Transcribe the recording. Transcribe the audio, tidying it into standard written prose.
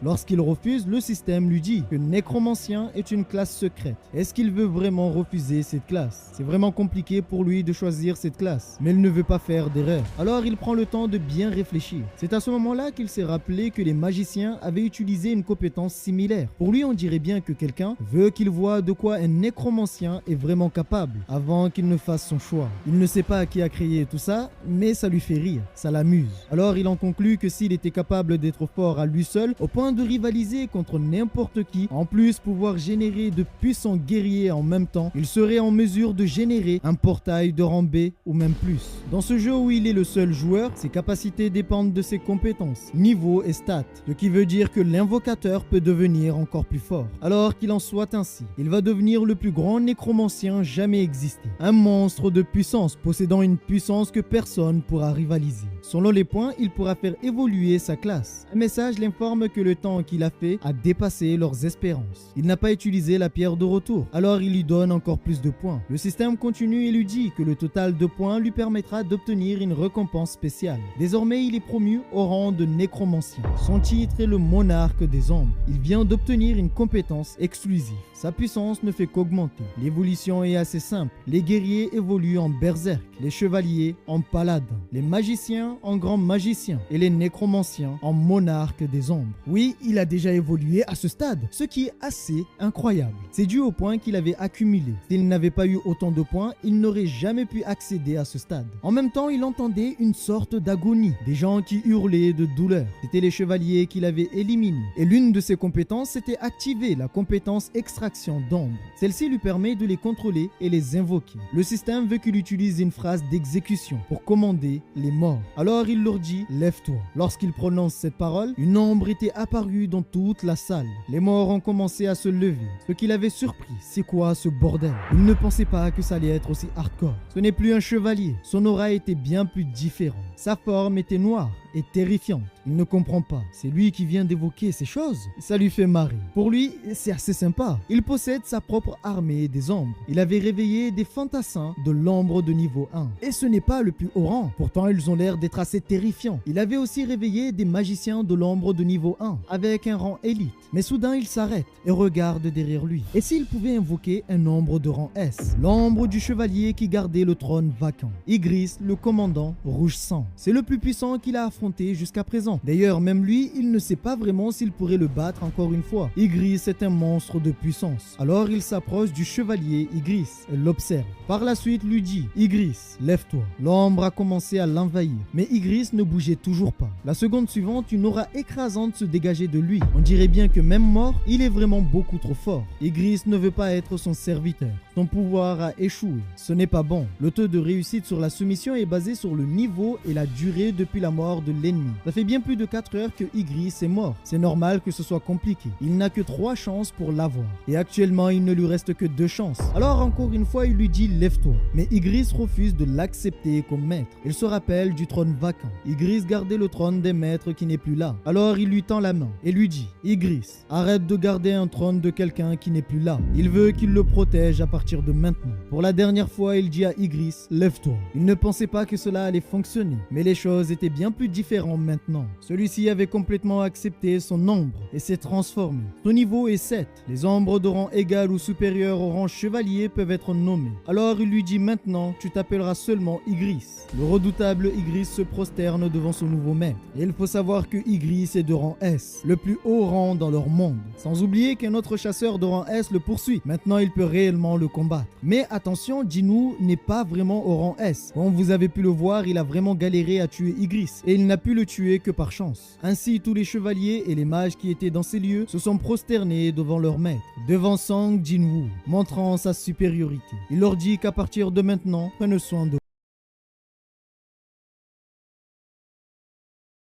Lorsqu'il refuse, le système lui dit que nécromancien est une classe secrète. Est-ce qu'il veut vraiment refuser cette classe? C'est vraiment compliqué pour lui de choisir cette classe, mais il ne veut pas faire d'erreur. Alors il prend le temps de bien réfléchir. C'est à ce moment-là qu'il s'est rappelé que les magiciens avaient utilisé une compétence similaire. Pour lui, on dirait bien que quelqu'un veut qu'il voie de quoi un nécromancien est vraiment capable avant qu'il ne fasse son choix. Il ne sait pas qui a créé tout ça, mais ça lui fait rire, ça l'amuse. Alors il en conclut que s'il était capable d'être fort à lui seul, au point de rivaliser contre n'importe qui, en plus pouvoir générer de puissants guerriers en même temps, il serait en mesure de générer un portail de rang B ou même plus. Dans ce jeu où il est le seul joueur, ses capacités dépendent de ses compétences, niveaux et stats, ce qui veut dire que l'invocateur peut devenir encore plus fort. Alors qu'il en soit ainsi, il va devenir le plus grand nécromancien jamais existé. Un monstre de puissance possédant une puissance que personne pourra rivaliser. Selon les points, il pourra faire évoluer sa classe. Un message l'informe que le temps qu'il a fait a dépassé leurs espérances. Il n'a pas utilisé la pierre de retour, alors il lui donne encore plus de points. Le système continue et lui dit que le total de points lui permettra d'obtenir une récompense spéciale. Désormais, il est promu au rang de nécromancien. Son titre est le monarque des ombres. Il vient d'obtenir une compétence exclusive. Sa puissance ne fait qu'augmenter. L'évolution est assez simple. Les guerriers évoluent en berserk, les chevaliers en paladins, les magiciens en grands magiciens et les nécromanciens en monarques des ombres. Oui, il a déjà évolué à ce stade, ce qui est assez incroyable. C'est dû au point qu'il avait accumulé. S'il n'avait pas eu autant de points, il n'aurait jamais pu accéder à ce stade. En même temps, il entendait une sorte d'agonie, des gens qui hurlaient de douleur. C'était les chevaliers qu'il avait éliminés. Et l'une de ses compétences, c'était activer la compétence extraction d'ombre. Celle-ci lui permet de les contrôler et les invoquer. Le système veut qu'il utilise une phrase d'exécution pour commander les morts. Alors il leur dit « Lève-toi ». Lorsqu'il prononce cette parole, une ombre était apparue dans toute la salle. Les morts ont commencé à se lever. Ce qui l'avait surpris, c'est quoi ce bordel? Il ne pensait pas que ça allait être aussi hardcore. Ce n'est plus un chevalier. Son aura était bien plus différente. Sa forme était noire et terrifiante. Il ne comprend pas. C'est lui qui vient d'évoquer ces choses. Ça lui fait marrer. Pour lui, c'est assez sympa. Il possède sa propre armée des ombres. Il avait réveillé des fantassins de l'ombre de niveau 1. Et ce n'est pas le plus haut rang. Pourtant, ils ont l'air d'être assez terrifiants. Il avait aussi réveillé des magiciens de l'ombre de niveau 1 avec un rang élite. Mais soudain, il s'arrête et regarde derrière lui. Et s'il pouvait invoquer un ombre de rang S? L'ombre du chevalier qui gardait le trône vacant. Igris, le commandant rouge sang. C'est le plus puissant qu'il a affronté jusqu'à présent. D'ailleurs, même lui, il ne sait pas vraiment s'il pourrait le battre encore une fois. Igris est un monstre de puissance. Alors il s'approche du chevalier Igris et l'observe. Par la suite, lui dit « Igris, lève-toi ». L'ombre a commencé à l'envahir, mais Igris ne bougeait toujours pas. La seconde suivante, une aura écrasante se dégageait de lui. On dirait bien que même mort, il est vraiment beaucoup trop fort. Igris ne veut pas être son serviteur. Son pouvoir a échoué. Ce n'est pas bon. Le taux de réussite sur la soumission est basé sur le niveau et la durée depuis la mort de l'ennemi. Ça fait bien plus de 4 heures que Igris est mort. C'est normal que ce soit compliqué. Il n'a que 3 chances pour l'avoir. Et actuellement, il ne lui reste que 2 chances. Alors encore une fois, il lui dit « Lève-toi ». Mais Igris refuse de l'accepter comme maître. Il se rappelle du trône vacant. Igris gardait le trône des maîtres qui n'est plus là. Alors il lui tend la main et lui dit « Igris, arrête de garder un trône de quelqu'un qui n'est plus là. Il veut qu'il le protège à partir de maintenant ». Pour la dernière fois, il dit à Igris « Lève-toi ». Il ne pensait pas que cela allait fonctionner. Mais les choses étaient bien plus différentes maintenant. Celui-ci avait complètement accepté son ombre et s'est transformé. Son niveau est 7. Les ombres de rang égal ou supérieur au rang chevalier peuvent être nommées. Alors il lui dit maintenant, tu t'appelleras seulement Igris. Le redoutable Igris se prosterne devant son nouveau maître. Et il faut savoir que Igris est de rang S, le plus haut rang dans leur monde. Sans oublier qu'un autre chasseur de rang S le poursuit. Maintenant il peut réellement le combattre. Mais attention, Jinwoo n'est pas vraiment au rang S. Comme vous avez pu le voir, il a vraiment galéré à tuer Igris. Et il n'a pu le tuer que par chance. Ainsi, tous les chevaliers et les mages qui étaient dans ces lieux se sont prosternés devant leur maître, devançant Jinwoo, montrant sa supériorité. Il leur dit qu'à partir de maintenant, prenez soin de